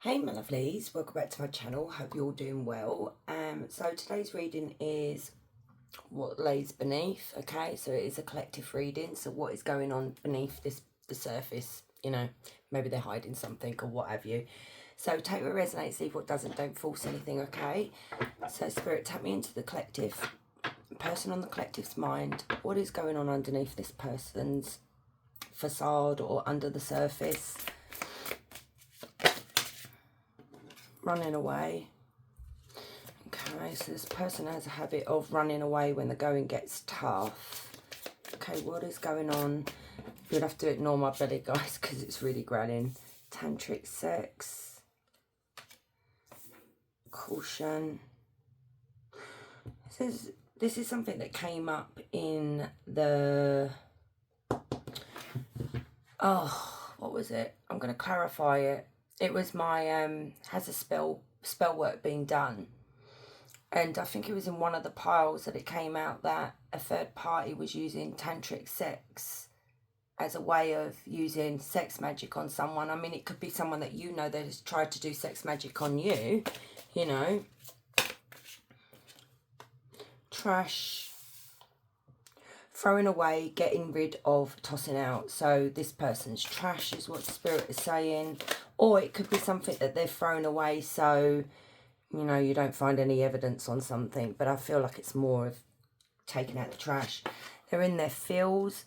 Hey my lovelies, welcome back to my channel. Hope you're all doing well. So today's reading is what lays beneath. Okay, so it is a collective reading. So what is going on beneath the surface? You know, maybe they're hiding something or what have you. So take what resonates, leave what doesn't. Don't force anything. Okay. So Spirit, tap me into the collective person on the collective's mind. What is going on underneath this person's facade or under the surface? Running away. Okay, so this person has a habit of running away when the going gets tough. Okay, what is going on? You'd have to ignore my belly, guys, because it's really growling. Tantric sex. Caution. This is something that came up in the... Oh, what was it? I'm going to clarify it. It was my, has a spell work being done. And I think it was in one of the piles that it came out that a third party was using tantric sex as a way of using sex magic on someone. I mean, it could be someone that you know that has tried to do sex magic on you, you know. Trash. Throwing away, getting rid of, tossing out. So this person's trash is what Spirit is saying. Or it could be something that they're thrown away so, you know, you don't find any evidence on something. But I feel like it's more of taking out the trash. They're in their feels.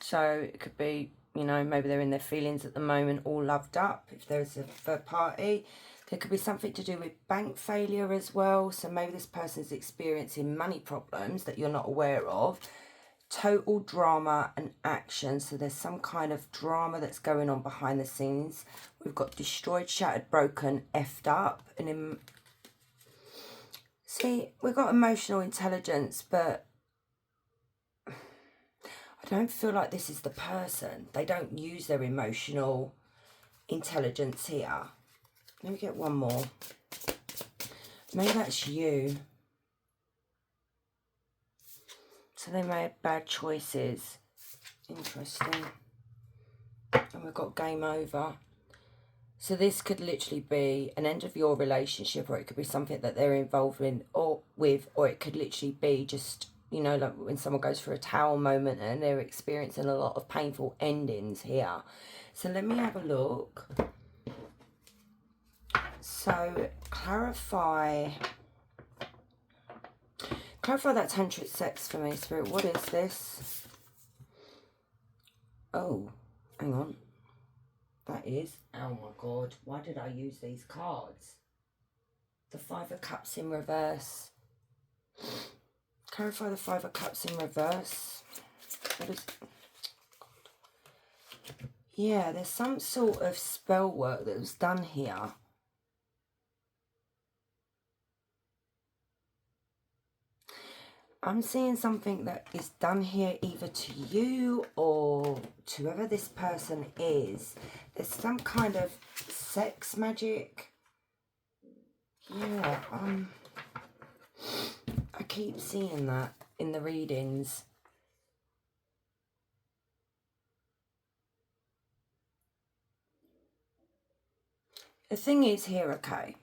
So it could be, you know, maybe they're in their feelings at the moment, all loved up. If there's a third party. There could be something to do with bank failure as well. So maybe this person's experiencing money problems that you're not aware of. Total drama and action. So there's some kind of drama that's going on behind the scenes. We've got destroyed, shattered, broken, effed up. And see, we've got emotional intelligence, but I don't feel like this is the person. They don't use their emotional intelligence here. Let me get one more. Maybe that's you. So they made bad choices. Interesting. And we've got game over. So this could literally be an end of your relationship, or it could be something that they're involved in or it could literally be just, you know, like when someone goes through a tower moment and they're experiencing a lot of painful endings here. So let me have a look. So clarify that tantric sex for me, Spirit. What is this? Oh, hang on. That is, oh my God, why did I use these cards? The Five of Cups in reverse. Clarify the Five of Cups in reverse. What is... Yeah, there's some sort of spell work that was done here. I'm seeing something that is done here either to you or to whoever this person is. There's some kind of sex magic. Yeah, I keep seeing that in the readings. The thing is here, okay,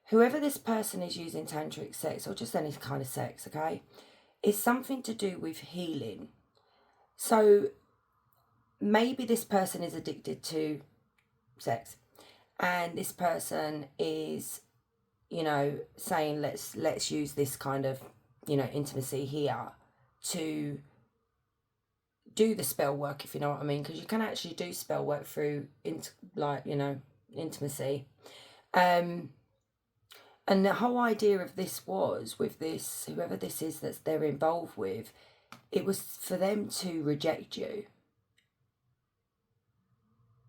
whoever this person is using tantric sex, or just any kind of sex, okay, is something to do with healing. So maybe this person is addicted to sex, and this person is, you know, saying let's use this kind of, you know, intimacy here to do the spell work, if you know what I mean, because you can actually do spell work through like, you know, intimacy. And the whole idea of this was, with this, whoever this is that they're involved with, it was for them to reject you.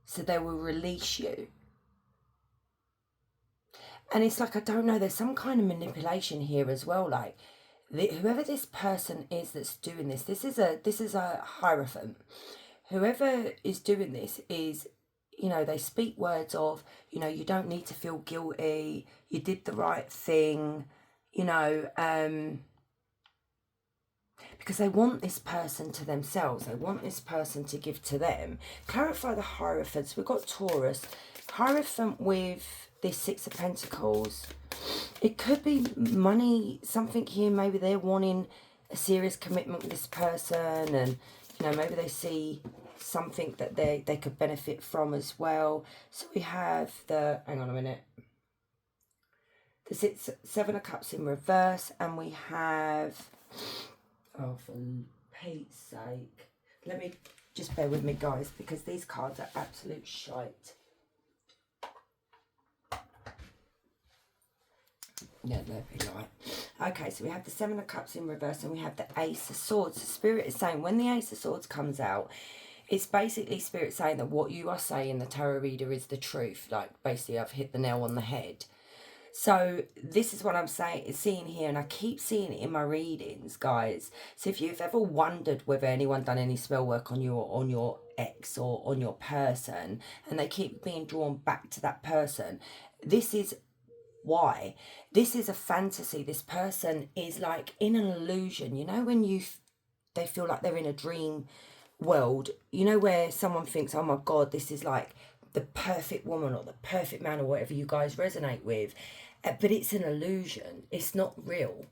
So they will release you. And it's like, I don't know, there's some kind of manipulation here as well. Like, whoever this person is that's doing this, this is a hierophant. Whoever is doing this is, you know, they speak words of, you know, you don't need to feel guilty, you did the right thing, you know, because they want this person to themselves. They want this person to give to them. Clarify the Hierophants. We've got Taurus. Hierophant with this Six of Pentacles. It could be money, something here. Maybe they're wanting a serious commitment with this person, and you know, maybe they see something that they could benefit from as well. So we have the, hang on a minute, the Seven of Cups in reverse, and we have, oh, for Pete's sake, let me just bear with me, guys, because these cards are absolute shite. Yeah, they'd be like. Okay, so we have the Seven of Cups in reverse, and we have the Ace of Swords. The Spirit is saying when the Ace of Swords comes out, it's basically Spirit saying that what you are saying, the tarot reader, is the truth. Like, basically, I've hit the nail on the head. So this is what I'm seeing here, and I keep seeing it in my readings, guys. So if you've ever wondered whether anyone done any spell work on you or on your ex or on your person, and they keep being drawn back to that person, this is why. This is a fantasy. This person is like in an illusion. You know, when they feel like they're in a dream world, you know, where someone thinks, oh my God, this is like the perfect woman or the perfect man or whatever you guys resonate with, but it's an illusion. It's not real.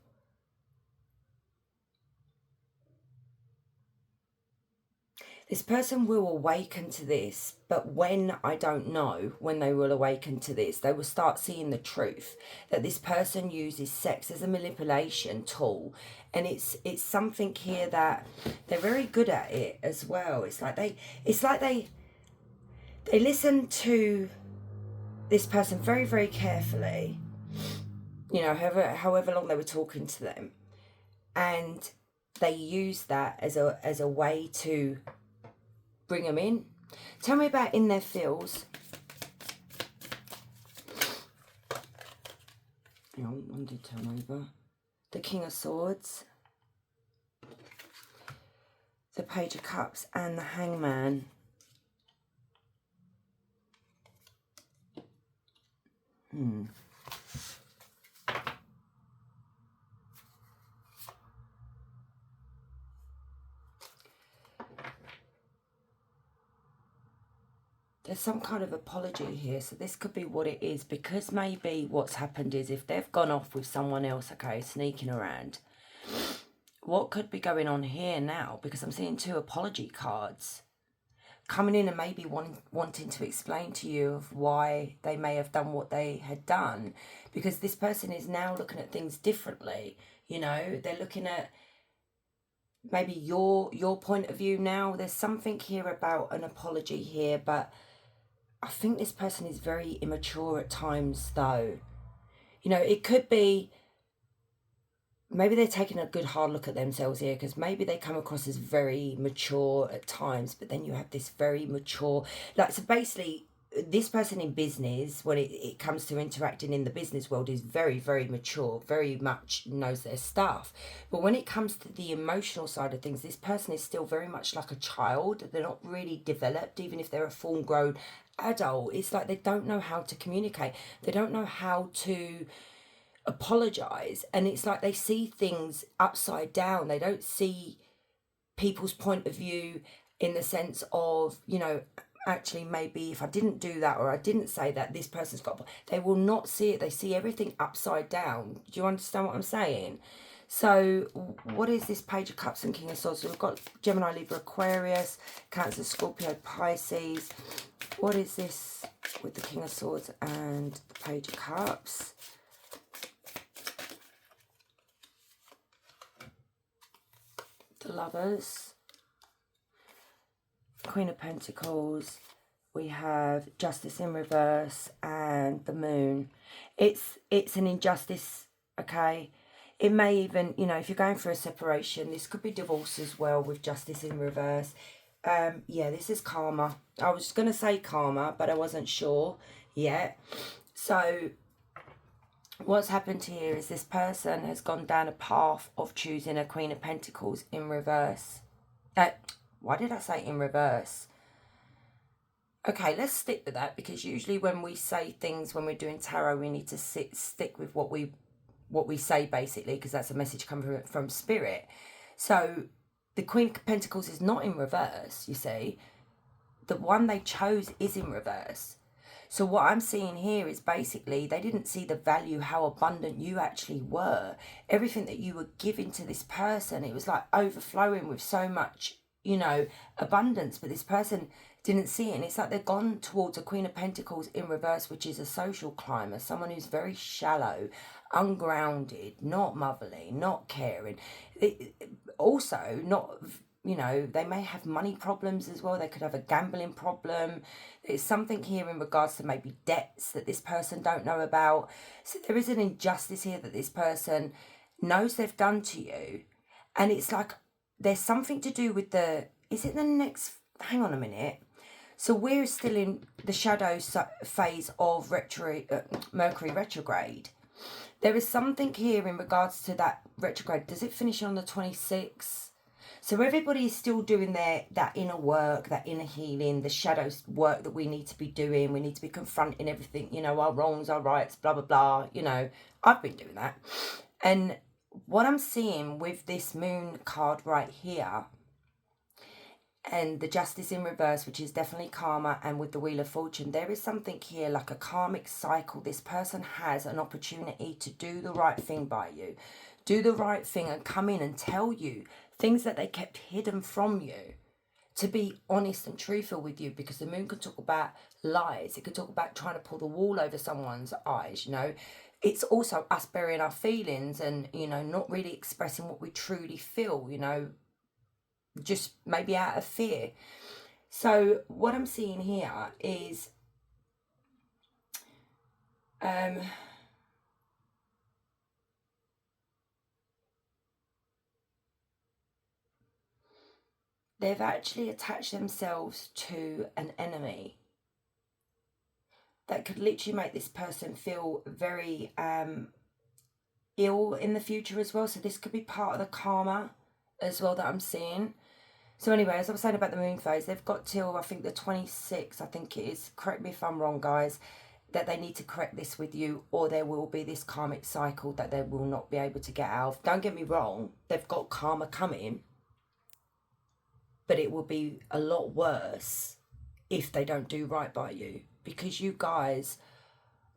This person will awaken to this, but when, I don't know when they will awaken to this. They will start seeing the truth that this person uses sex as a manipulation tool, and it's something here that they're very good at it as well. It's like they listen to this person very, very carefully, you know, however long they were talking to them, and they use that as a way to bring them in. Tell me about in their feels. Hang on, one did turn over. The King of Swords, the Page of Cups, and the Hangman. There's some kind of apology here, so this could be what it is, because maybe what's happened is if they've gone off with someone else, okay, sneaking around, what could be going on here now? Because I'm seeing two apology cards coming in, and maybe wanting to explain to you of why they may have done what they had done, because this person is now looking at things differently. You know, they're looking at maybe your point of view now. There's something here about an apology here, but I think this person is very immature at times, though. You know, it could be maybe they're taking a good hard look at themselves here, because maybe they come across as very mature at times, but then you have this very mature, like, so basically this person in business, when it comes to interacting in the business world, is very, very mature, very much knows their stuff. But when it comes to the emotional side of things, this person is still very much like a child. They're not really developed, even if they're a full-grown adult. It's like they don't know how to communicate. They don't know how to apologize, and it's like they see things upside down. They don't see people's point of view in the sense of, you know, actually maybe if I didn't do that or I didn't say that, this person's got, they will not see it. They see everything upside down. Do you understand what I'm saying? So what is this Page of Cups and King of Swords? So we've got Gemini, Libra, Aquarius, Cancer, Scorpio, Pisces. What is this with the King of Swords and the Page of Cups? The Lovers, Queen of Pentacles, we have Justice in reverse, and the Moon. It's an injustice, okay? It may even, you know, if you're going through a separation, this could be divorce as well with Justice in reverse. Yeah, this is karma. I was going to say karma, but I wasn't sure yet. So what's happened here is this person has gone down a path of choosing a Queen of Pentacles in reverse. Why did I say in reverse? Okay, let's stick with that, because usually when we say things, when we're doing tarot, we need to stick with what we say, basically, because that's a message coming from Spirit. So the Queen of Pentacles is not in reverse, you see. The one they chose is in reverse. So what I'm seeing here is basically they didn't see the value, how abundant you actually were. Everything that you were giving to this person, it was like overflowing with so much, you know, abundance. But this person didn't see it. And it's like they've gone towards a Queen of Pentacles in reverse, which is a social climber, someone who's very shallow, ungrounded, not motherly, not caring. Also, not, you know, they may have money problems as well. They could have a gambling problem. There's something here in regards to maybe debts that this person don't know about. So there is an injustice here that this person knows they've done to you. And it's like there's something to do with the, is it the next, hang on a minute. So we're still in the shadow phase of Mercury retrograde. There is something here in regards to that retrograde. Does it finish on the 26th? So everybody is still doing that inner work, that inner healing, the shadow work that we need to be doing. We need to be confronting everything, you know, our wrongs, our rights, blah, blah, blah. You know, I've been doing that. And what I'm seeing with this moon card right here, and the justice in reverse, which is definitely karma, and with the wheel of fortune, there is something here like a karmic cycle. This person has an opportunity to do the right thing by you, do the right thing and come in and tell you things that they kept hidden from you, to be honest and truthful with you, because the moon could talk about lies. It could talk about trying to pull the wool over someone's eyes, you know. It's also us burying our feelings and, you know, not really expressing what we truly feel, you know, just maybe out of fear. So what I'm seeing here is they've actually attached themselves to an enemy that could literally make this person feel very ill in the future as well. So this could be part of the karma as well that I'm seeing. So anyway, as I was saying about the moon phase, they've got till, I think, the 26th, I think it is, correct me if I'm wrong, guys, that they need to correct this with you, or there will be this karmic cycle that they will not be able to get out of. Don't get me wrong, they've got karma coming, but it will be a lot worse if they don't do right by you, because you guys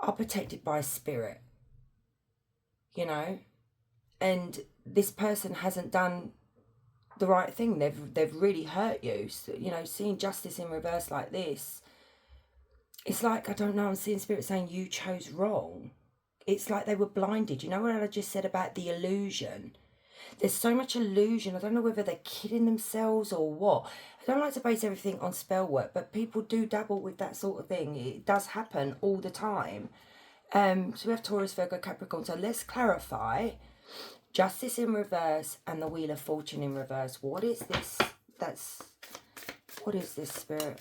are protected by spirit, you know, and this person hasn't done the right thing. They've really hurt you. So, you know, seeing justice in reverse like this, it's like, I don't know, I'm seeing spirit saying you chose wrong. It's like they were blinded. You know what I just said about the illusion? There's so much illusion. I don't know whether they're kidding themselves or what. I don't like to base everything on spell work, but people do dabble with that sort of thing. It does happen all the time. So we have Taurus, Virgo, Capricorn. So let's clarify. Justice in reverse and the Wheel of Fortune in reverse. What is this? What is this, Spirit?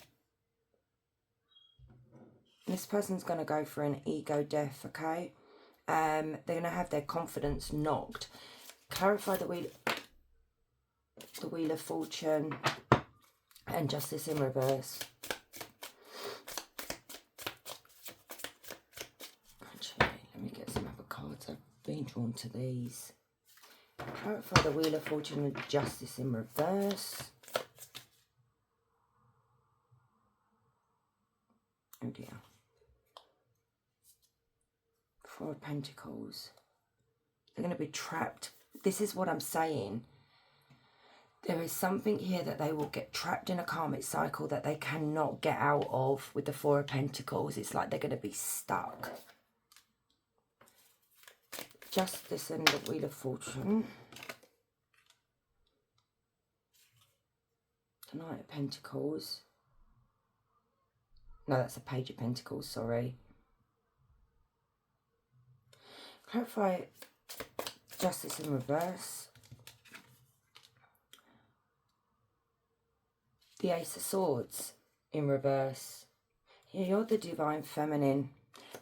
This person's going to go for an ego death, okay? They're going to have their confidence knocked. Clarify the Wheel of Fortune and Justice in reverse. Actually, let me get some other cards. I've been drawn to these. Clarify the Wheel of Fortune and Justice in reverse. Oh dear. Four of Pentacles. They're going to be trapped. This is what I'm saying. There is something here that they will get trapped in a karmic cycle that they cannot get out of with the Four of Pentacles. It's like they're going to be stuck. Justice and the Wheel of Fortune. The Knight of Pentacles. No, that's a Page of Pentacles, sorry. Clarify Justice in reverse. The Ace of Swords in reverse. Yeah, you're the Divine Feminine.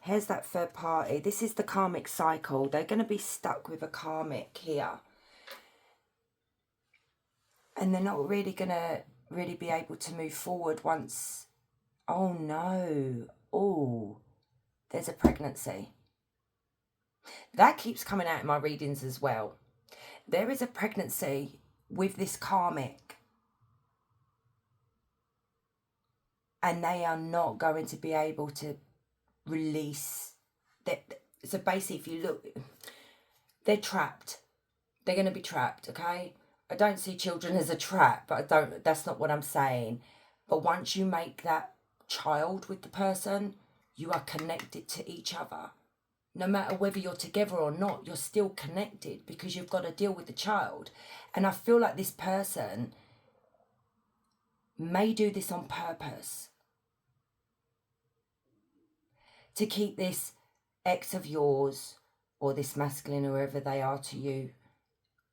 Here's that third party. This is the karmic cycle. They're going to be stuck with a karmic here. And they're not really going to be able to move forward once... Oh no. Oh, there's a pregnancy. That keeps coming out in my readings as well. There is a pregnancy with this karmic. And they are not going to be able to release. So basically, if you look, they're trapped. They're going to be trapped, okay? I don't see children as a trap, but that's not what I'm saying. But once you make that child with the person, you are connected to each other. No matter whether you're together or not, you're still connected because you've got to deal with the child. And I feel like this person may do this on purpose to keep this ex of yours or this masculine, whoever they are to you,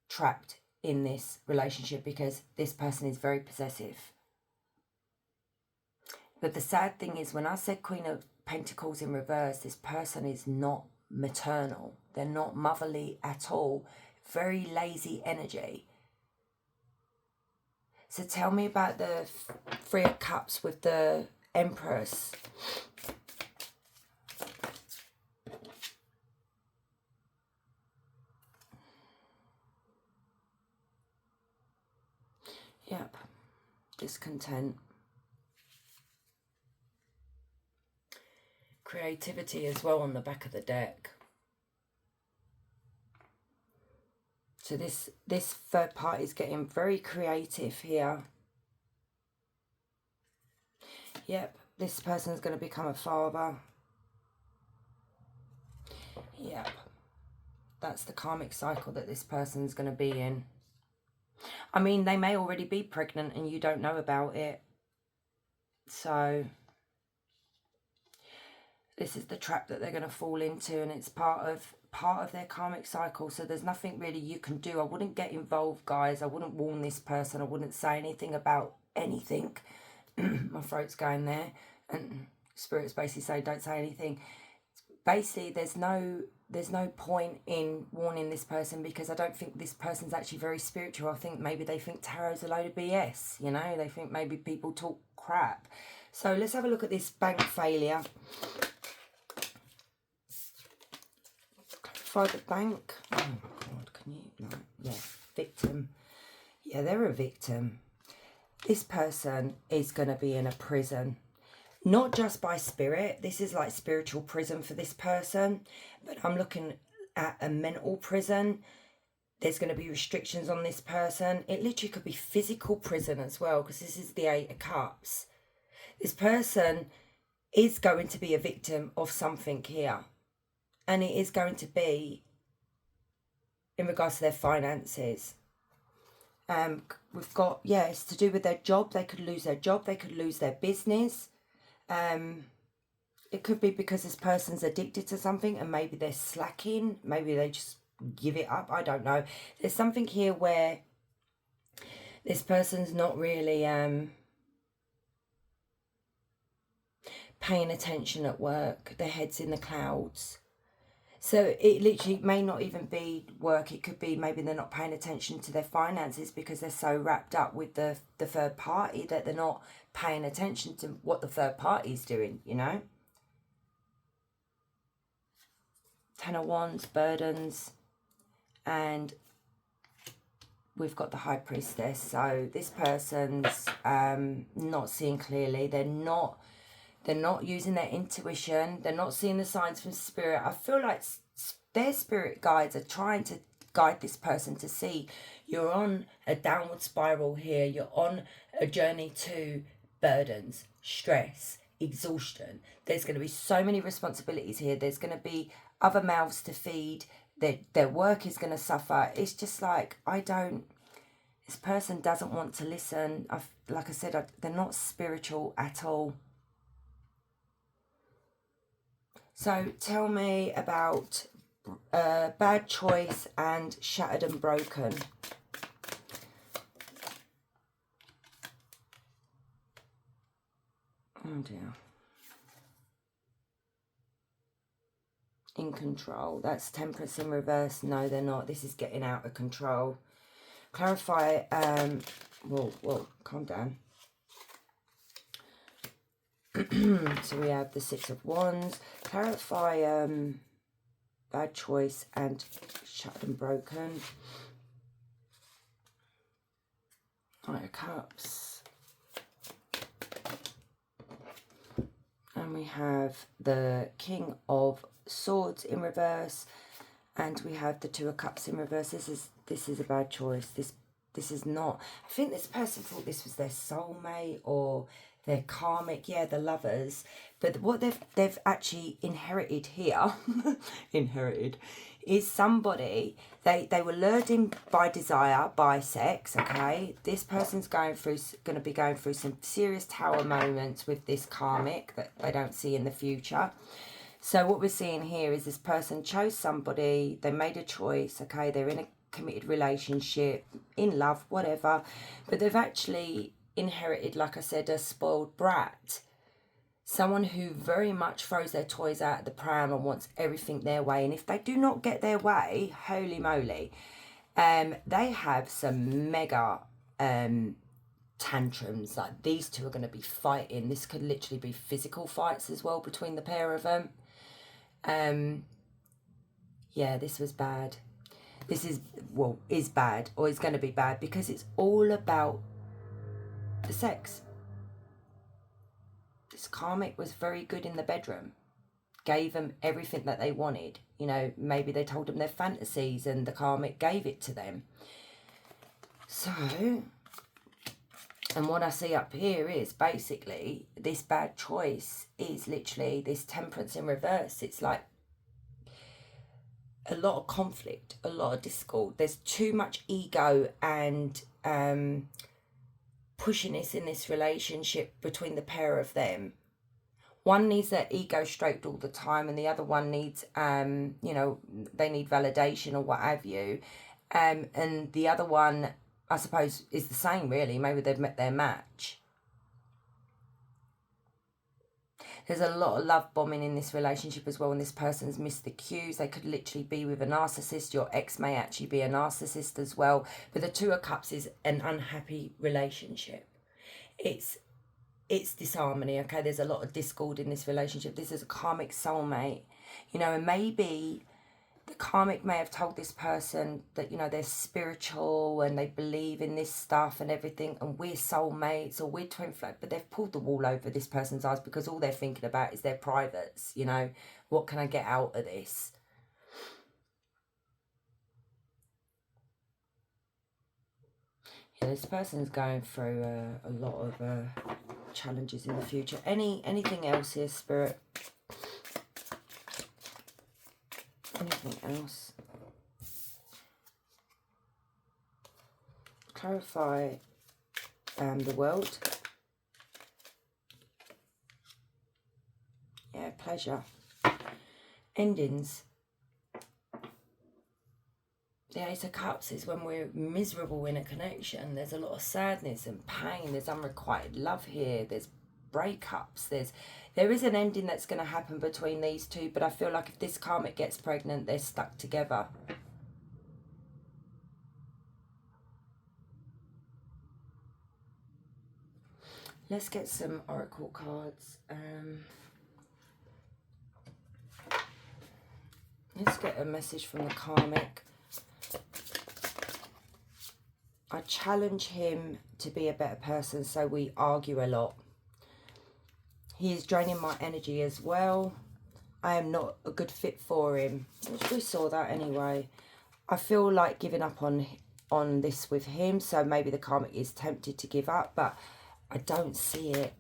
trapped in this relationship because this person is very possessive. But the sad thing is, when I said Queen of Pentacles in reverse, this person is not maternal. They're not motherly at all. Very lazy energy. So tell me about the Three of Cups with the Empress. Yep. Discontent. Creativity as well on the back of the deck. So this third party is getting very creative here. Yep, this person's going to become a father. Yep, that's the karmic cycle that this person's going to be in. I mean, they may already be pregnant and you don't know about it. So this is the trap that they're going to fall into, and it's part of their karmic cycle. So there's nothing really you can do. I wouldn't get involved, guys. I wouldn't warn this person. I wouldn't say anything about anything. My throat's going there, and spirits basically say don't say anything. Basically, there's no point in warning this person because I don't think this person's actually very spiritual. I think maybe they think tarot's a load of BS, you know. They think maybe people talk crap. So let's have a look at this bank failure. Clarify the bank. Oh God, can you? No, yeah, victim. Yeah, they're a victim. This person is going to be in a prison. Not just by spirit. This is like spiritual prison for this person. But I'm looking at a mental prison. There's going to be restrictions on this person. It literally could be physical prison as well, because this is the Eight of Cups. This person is going to be a victim of something here. And it is going to be in regards to their finances. We've got, yeah, it's to do with their job. They could lose their job. They could lose their business. It could be because this person's addicted to something and maybe they're slacking. Maybe they just give it up. I don't know. There's something here where this person's not really paying attention at work. Their head's in the clouds. So it literally may not even be work. It could be maybe they're not paying attention to their finances because they're so wrapped up with the third party that they're not paying attention to what the third party is doing, you know. Ten of Wands, burdens, and we've got the High Priestess. So this person's not seeing clearly. They're not using their intuition. They're not seeing the signs from spirit. I feel like their spirit guides are trying to guide this person to see you're on a downward spiral here. You're on a journey to burdens, stress, exhaustion. There's going to be so many responsibilities here. There's going to be other mouths to feed. Their work is going to suffer. It's just like, this person doesn't want to listen. Like I said, they're not spiritual at all. So tell me about bad choice and shattered and broken. Oh dear. In control. That's Temperance in reverse. No, they're not. This is getting out of control. Clarify. Well, calm down. So we have the Six of Wands. Clarify bad choice and shattered and broken. Knight of Cups. And we have the King of Swords in reverse, and we have the Two of Cups in reverse. This is a bad choice. This is not. I think this person thought this was their soulmate or their karmic. Yeah, the lovers. But what they've actually inherited here, is somebody. They were lured in by desire, by sex. Okay, this person's going to be going through some serious tower moments with this karmic that they don't see in the future. So what we're seeing here is this person chose somebody, they made a choice, okay, they're in a committed relationship, in love, whatever, but they've actually inherited, like I said, a spoiled brat. Someone who very much throws their toys out of the pram and wants everything their way. And if they do not get their way, holy moly, they have some mega tantrums. Like, these two are going to be fighting. This could literally be physical fights as well between the pair of them. Yeah, this was bad. This is bad, or is going to be bad, because it's all about the sex. This karmic was very good in the bedroom, gave them everything that they wanted. You know, maybe they told them their fantasies and the karmic gave it to them. So, and what I see up here is basically this bad choice is literally this Temperance in reverse. It's like a lot of conflict, a lot of discord. There's too much ego and pushiness in this relationship between the pair of them. One needs their ego stroked all the time, and the other one needs, you know, they need validation or what have you. And the other one, I suppose, is the same, really. Maybe they've met their match. There's a lot of love bombing in this relationship as well, and this person's missed the cues. They could literally be with a narcissist. Your ex may actually be a narcissist as well. But the Two of Cups is an unhappy relationship. It's disharmony, okay? There's a lot of discord in this relationship. This is a karmic soulmate, you know, and maybe the karmic may have told this person that, you know, they're spiritual and they believe in this stuff and everything, and we're soulmates or we're twin flame, but they've pulled the wool over this person's eyes because all they're thinking about is their privates, you know. What can I get out of this? Yeah, this person's going through a lot of challenges in the future. Anything else here, Spirit? Anything else? Clarify the world. Yeah, pleasure. Endings. The Ace of Cups is when we're miserable in a connection. There's a lot of sadness and pain. There's unrequited love here. There's breakups. There is an ending that's going to happen between these two, but I feel like if this karmic gets pregnant, they're stuck together. Let's get some oracle cards. Let's get a message from the karmic. I challenge him to be a better person, so we argue a lot. He is draining my energy as well. I am not a good fit for him. We saw that anyway. I feel like giving up on this with him, so maybe the karmic is tempted to give up, but I don't see it.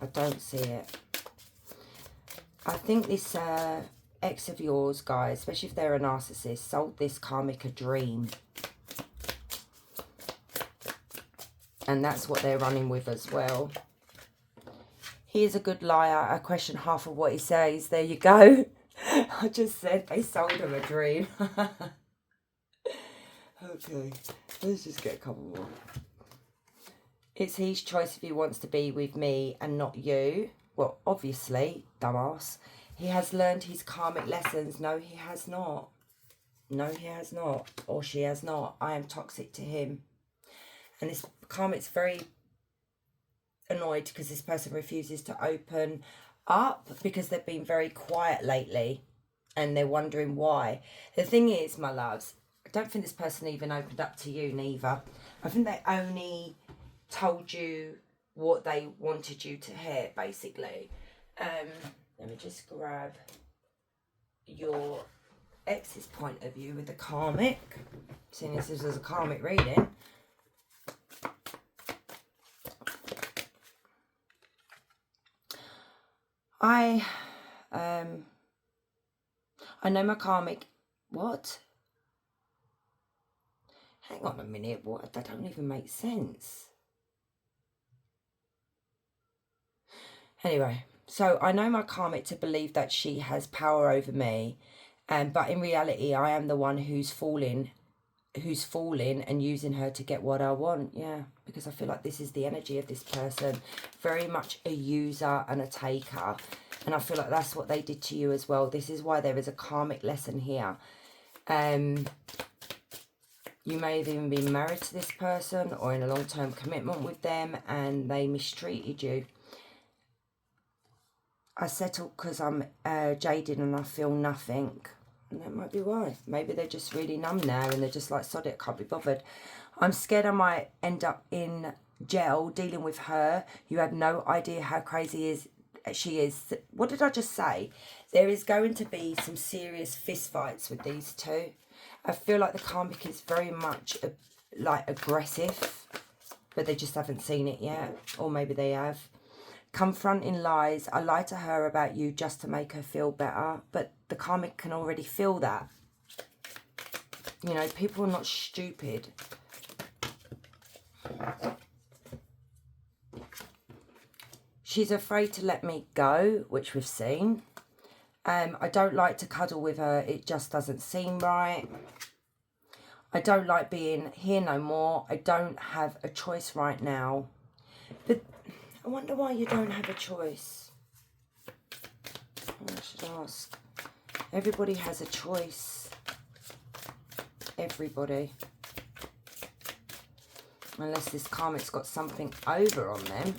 I don't see it. I think this ex of yours, guys, especially if they're a narcissist, sold this karmic a dream. And that's what they're running with as well. He is a good liar. I question half of what he says. There you go. I just said they sold him a dream. Okay, let's just get a couple more. It's his choice if he wants to be with me and not you. Well, obviously, dumbass. He has learned his karmic lessons. No, he has not. No, he has not. Or she has not. I am toxic to him. And this karmic's very annoyed because this person refuses to open up because they've been very quiet lately and they're wondering why. The thing is, my loves, I don't think this person even opened up to you neither. I think they only told you what they wanted you to hear, basically. Let me just grab your ex's point of view with the karmic, seeing as this is a karmic reading. I know my karmic. What? Hang on a minute. What? That don't even make sense. Anyway, so I know my karmic to believe that she has power over me, but in reality, I am the one who's falling and using her to get what I want. Yeah, because I feel like this is the energy of this person, very much a user and a taker, and I feel like that's what they did to you as well. This is why there is a karmic lesson here. You may have even been married to this person or in a long-term commitment with them and they mistreated you. I settled because I'm jaded and I feel nothing. And that might be why. Maybe they're just really numb now and they're just like, sod it, can't be bothered. I'm scared I might end up in jail dealing with her. You have no idea how crazy she is. What did I just say? There is going to be some serious fist fights with these two. I feel like the karmic is very much like aggressive, but they just haven't seen it yet. Or maybe they have. Confronting lies. I lie to her about you just to make her feel better, but the karmic can already feel that. You know, people are not stupid. She's afraid to let me go, which we've seen. I don't like to cuddle with her. It just doesn't seem right. I don't like being here no more. I don't have a choice right now. But I wonder why you don't have a choice. I should ask. Everybody has a choice. Everybody. Unless this karmic's got something over on them.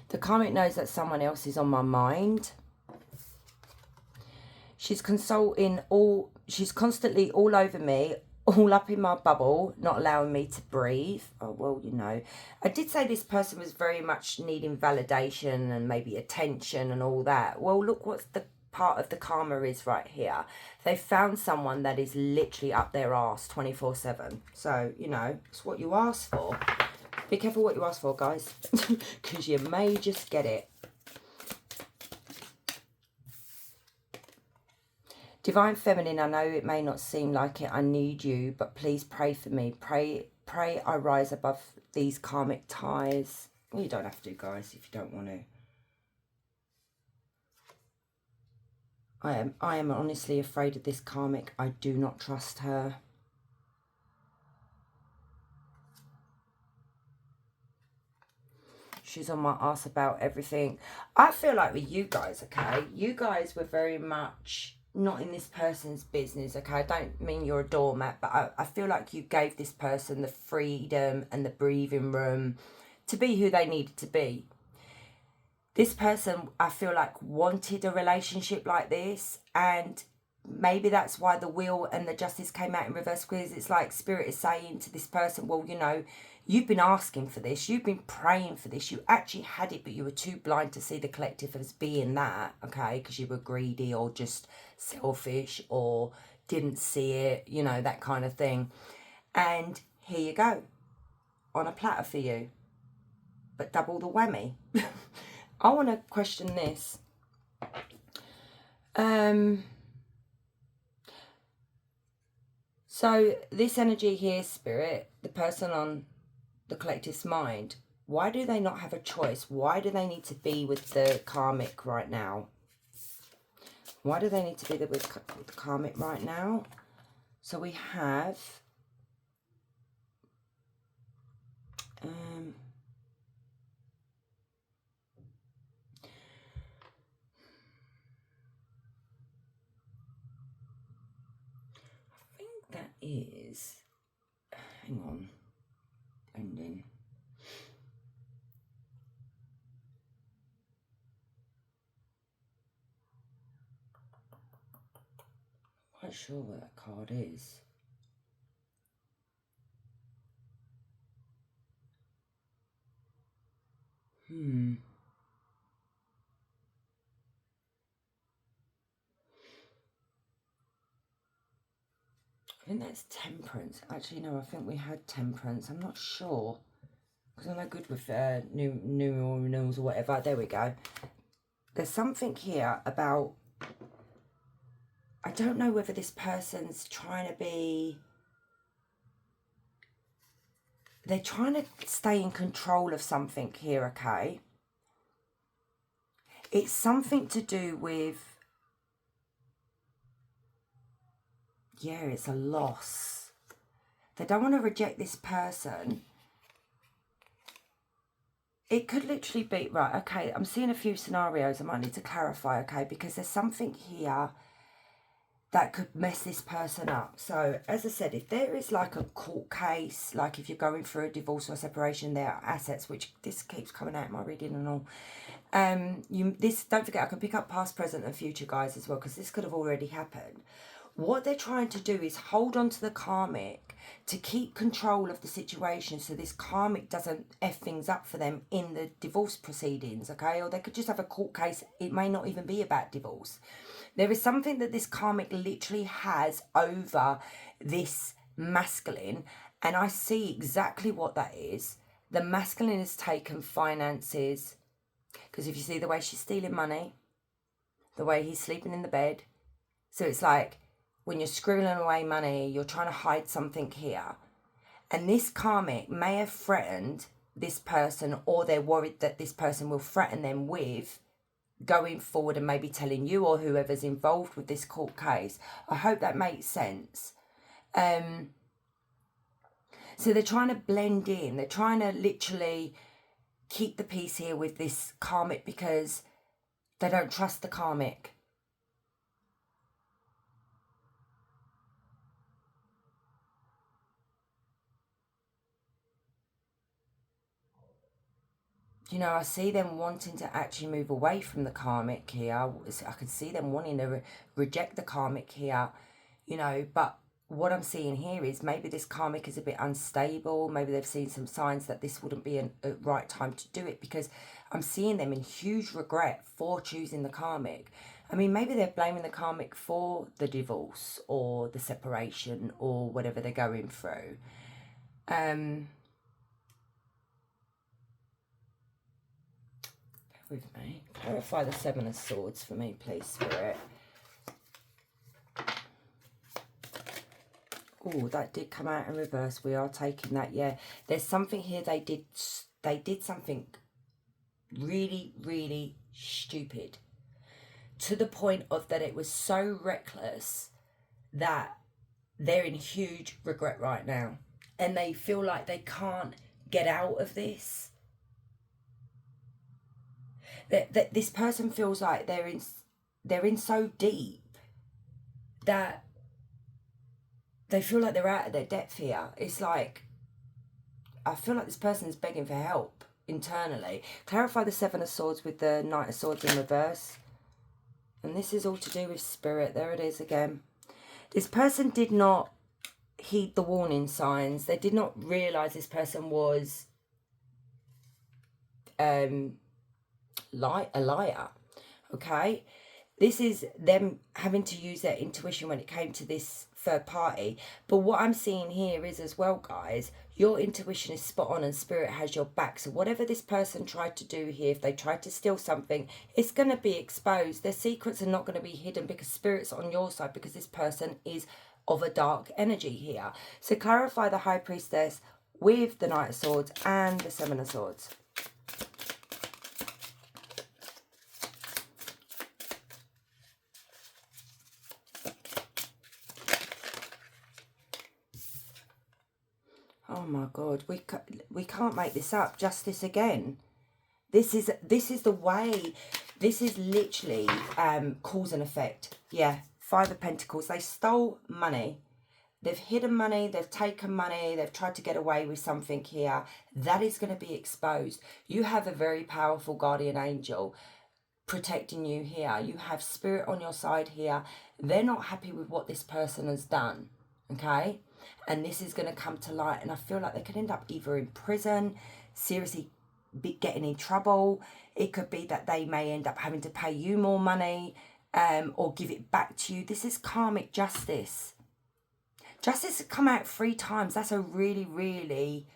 The karmic knows that someone else is on my mind. She's constantly all over me, all up in my bubble, not allowing me to breathe. Oh, well, you know. I did say this person was very much needing validation and maybe attention and all that. Well, look what the part of the karma is right here. They found someone that is literally up their arse 24/7. So, you know, it's what you ask for. Be careful what you ask for, guys, because you may just get it. Divine Feminine, I know it may not seem like it. I need you, but please pray for me. Pray I rise above these karmic ties. Well, you don't have to, guys, if you don't want to. I am honestly afraid of this karmic. I do not trust her. She's on my ass about everything. I feel like with you guys, okay, you guys were very much not in this person's business, okay? I don't mean you're a doormat, but I feel like you gave this person the freedom and the breathing room to be who they needed to be. This person, I feel like, wanted a relationship like this, and maybe that's why the wheel and the justice came out in reverse, because it's like Spirit is saying to this person, well, you know, you've been asking for this, you've been praying for this, you actually had it, but you were too blind to see the collective as being that, okay, because you were greedy or just selfish or didn't see it, you know, that kind of thing. And here you go, on a platter for you, but double the whammy. I want to question this. So this energy here, Spirit, the person on the collective's mind, why do they not have a choice? Why do they need to be with the karmic right now? Why do they need to be with the karmic right now? So we have I think that is, hang on, ending. Quite sure what that card is. I think that's temperance. Actually, no, I think we had temperance. I'm not sure. Because I'm no good with numerals or whatever. There we go. There's something here about... I don't know whether this person's trying to be... They're trying to stay in control of something here, okay? It's something to do with... Yeah, it's a loss. They don't want to reject this person. It could literally be... Right, okay, I'm seeing a few scenarios I might need to clarify, okay? Because there's something here that could mess this person up. So, as I said, if there is like a court case, like if you're going through a divorce or separation, there are assets, which this keeps coming out in my reading and all. Don't forget, I can pick up past, present and future, guys, as well, because this could have already happened. What they're trying to do is hold on to the karmic to keep control of the situation, so this karmic doesn't F things up for them in the divorce proceedings, okay? Or they could just have a court case. It may not even be about divorce. There is something that this karmic literally has over this masculine, and I see exactly what that is. The masculine has taken finances, because if you see the way she's stealing money, the way he's sleeping in the bed, so it's like when you're scribbling away money, you're trying to hide something here. And this karmic may have threatened this person, or they're worried that this person will threaten them with going forward and maybe telling you or whoever's involved with this court case. I hope that makes sense. So they're trying to blend in. They're trying to literally keep the peace here with this karmic because they don't trust the karmic. You know, I see them wanting to actually move away from the karmic here. I can see them wanting to reject the karmic here, you know, but what I'm seeing here is maybe this karmic is a bit unstable. Maybe they've seen some signs that this wouldn't be a right time to do it, because I'm seeing them in huge regret for choosing the karmic. I mean, maybe they're blaming the karmic for the divorce or the separation or whatever they're going through. With me. Clarify the Seven of Swords for me, please, Spirit. Oh, that did come out in reverse. We are taking that, yeah. There's something here they did something really, really stupid. To the point of that it was so reckless that they're in huge regret right now. And they feel like they can't get out of this. That this person feels like they're in so deep that they feel like they're out of their depth here. It's like, I feel like this person's begging for help internally. Clarify the Seven of Swords with the Knight of Swords in reverse. And this is all to do with spirit. There it is again. This person did not heed the warning signs. They did not realise this person was a liar, okay? This is them having to use their intuition when it came to this third party. But what I'm seeing here is as well, guys, your intuition is spot on and spirit has your back. So whatever this person tried to do here, if they tried to steal something, it's going to be exposed. Their secrets are not going to be hidden because spirit's on your side, because this person is of a dark energy here. So clarify the High Priestess with the Knight of Swords and the Seven of Swords. Oh my God, we can't make this up. Justice again. This is the way. This is literally cause and effect. Yeah, Five of Pentacles. They stole money. They've hidden money. They've taken money. They've tried to get away with something here. That is going to be exposed. You have a very powerful guardian angel protecting you here. You have spirit on your side here. They're not happy with what this person has done. Okay? And this is going to come to light, and I feel like they could end up either in prison, seriously getting in trouble. It could be that they may end up having to pay you more money, or give it back to you. This is karmic justice. Justice has come out 3 times. That's a really, really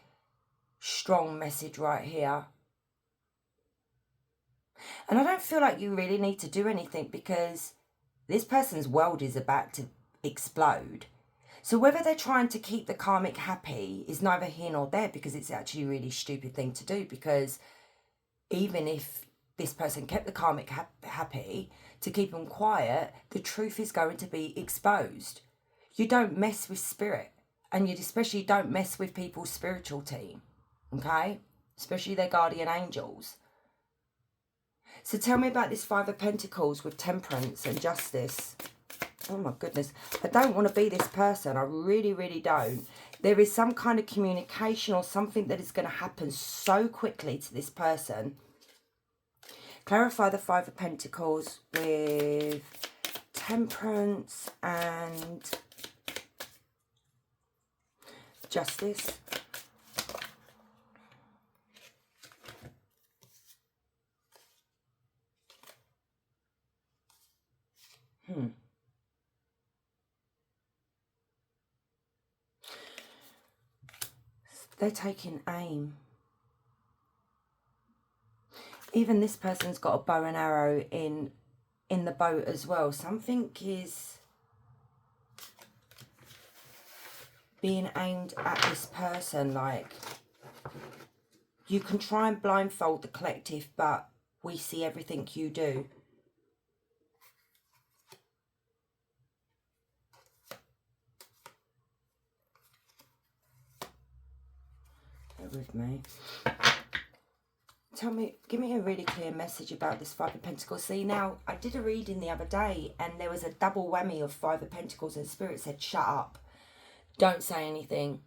strong message right here. And I don't feel like you really need to do anything, because this person's world is about to explode. So whether they're trying to keep the karmic happy is neither here nor there, because it's actually a really stupid thing to do. Because even if this person kept the karmic happy, to keep them quiet, the truth is going to be exposed. You don't mess with spirit, and you especially don't mess with people's spiritual team, okay? Especially their guardian angels. So tell me about this 5 of Pentacles with temperance and justice. Oh my goodness. I don't want to be this person. I really, really don't. There is some kind of communication or something that is going to happen so quickly to this person. Clarify the 5 of Pentacles with temperance and justice. They're taking aim. Even this person's got a bow and arrow in the boat as well. Something is being aimed at this person. Like, you can try and blindfold the collective, but we see everything you do. Bear with me. Tell me, give me a really clear message about this 5 of Pentacles. See, now, I did a reading the other day, and there was a double whammy of 5 of Pentacles, and Spirit said, shut up. Don't say anything.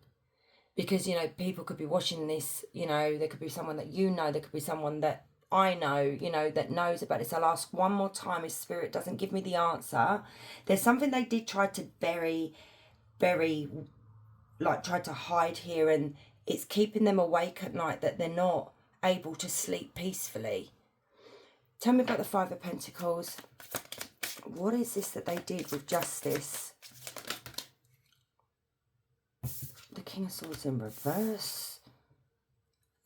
Because, you know, people could be watching this, you know, there could be someone that you know, there could be someone that I know, you know, that knows about this. I'll ask one more time if Spirit doesn't give me the answer. There's something they did try to bury, like, try to hide here, and it's keeping them awake at night, that they're not able to sleep peacefully. Tell me about the 5 of Pentacles. What is this that they did with justice? The King of Swords in reverse.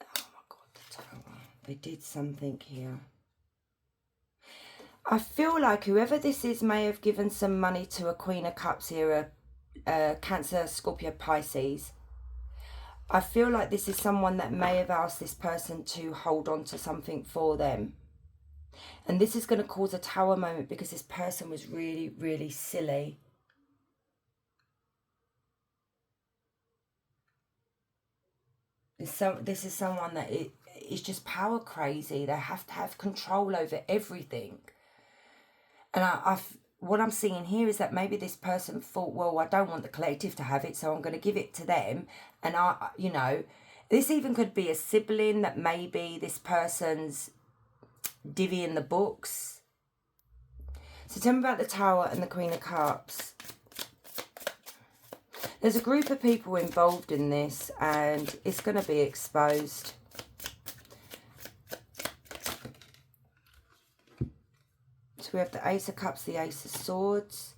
Oh my God, the Tower. They did something here. I feel like whoever this is may have given some money to a Queen of Cups here, a Cancer, Scorpio, Pisces. I feel like this is someone that may have asked this person to hold on to something for them. And this is going to cause a Tower moment, because this person was really, really silly. This is someone that is just power crazy. They have to have control over everything. And what I'm seeing here is that maybe this person thought, well, I don't want the collective to have it, so I'm going to give it to them. And you know, this even could be a sibling that maybe this person's divvying the books. So tell me about the Tower and the Queen of Cups. There's a group of people involved in this, and it's going to be exposed. So we have the Ace of Cups, the Ace of Swords.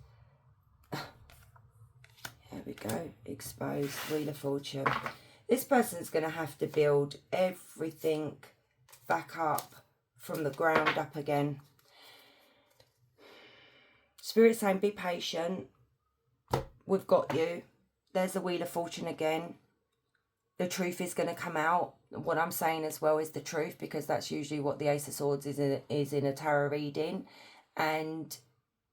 There we go, exposed, Wheel of Fortune. This person's going to have to build everything back up from the ground up again. Spirit saying, be patient. We've got you. There's the Wheel of Fortune again. The truth is going to come out. What I'm saying as well is the truth, because that's usually what the Ace of Swords is in a tarot reading. And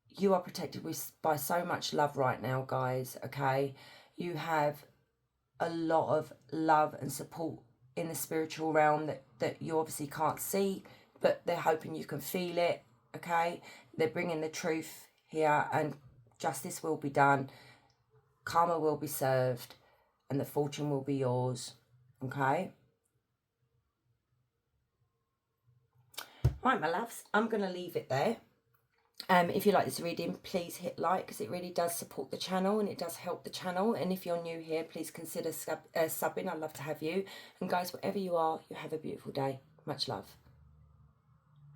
you are protected by so much love right now, guys, okay? You have a lot of love and support in the spiritual realm that you obviously can't see, but they're hoping you can feel it, okay? They're bringing the truth here, and justice will be done. Karma will be served, and the fortune will be yours, okay? Right, my loves, I'm going to leave it there. If you like this reading, please hit like, because it really does support the channel and it does help the channel. And if you're new here, please consider subbing. I'd love to have you. And guys, wherever you are, you have a beautiful day. Much love.